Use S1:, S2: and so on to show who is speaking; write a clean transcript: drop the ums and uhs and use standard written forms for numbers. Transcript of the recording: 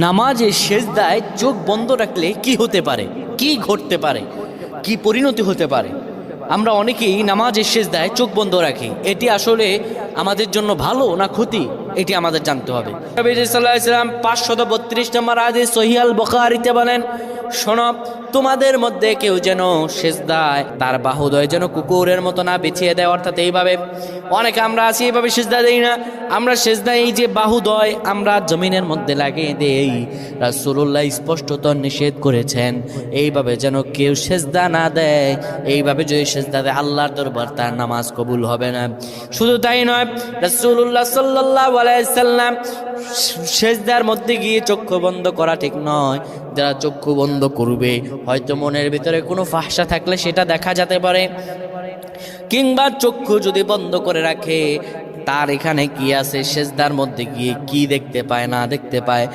S1: নামাজের সেজদায় চোখ বন্ধ রাখলে কি হতে পারে, কি ঘটতে পারে, কি পরিণতি হতে পারে? আমরা অনেকেই নামাজের সেজদায় চোখ বন্ধ রাখি। এটি আসলে আমাদের জন্য ভালো না ক্ষতি, এটি আমাদের জানতে হবে। নবী সাল্লাল্লাহু আলাইহি ওয়াসাল্লাম 532 নম্বর হাদিস সহিহ আল বুখারীতে বলেন, শোনো, তোমাদের মধ্যে কেউ যেন সেজদায় তার বাহুদয় যেন কুকুরের মতো না বিছিয়ে দেয়। অর্থাৎ এইভাবে অনেকে আমরা আছি, এইভাবে সেজদা দেই না। আমরা সেজদায় এই যে বাহুদয় আমরা জমিনের মধ্যে লাগিয়ে দেই। রাসূলুল্লাহ স্পষ্টত নিষেধ করেছেন এইভাবে যেন কেউ সেজদা না দেয়। এইভাবে যদি সেজদা দেয় আল্লাহর দরবার তার নামাজ কবুল হবে না। শুধু তাই নয়, রাসূলুল্লাহ সাল্লাল্লাহু আলাইহি সাল্লাম সেজদার মধ্যে গিয়ে চক্ষু বন্ধ করা ঠিক নয়। যারা চক্ষু বন্ধ করবে হয়তো মনের ভিতরে কোনো ফাহশা থাকলে সেটা দেখা যেতে পারে, কিংবা চক্ষু যদি বন্ধ করে রাখে তার এখানে কি আছে, সেজদার মধ্যে গিয়ে কি দেখতে পায় না দেখতে পায়।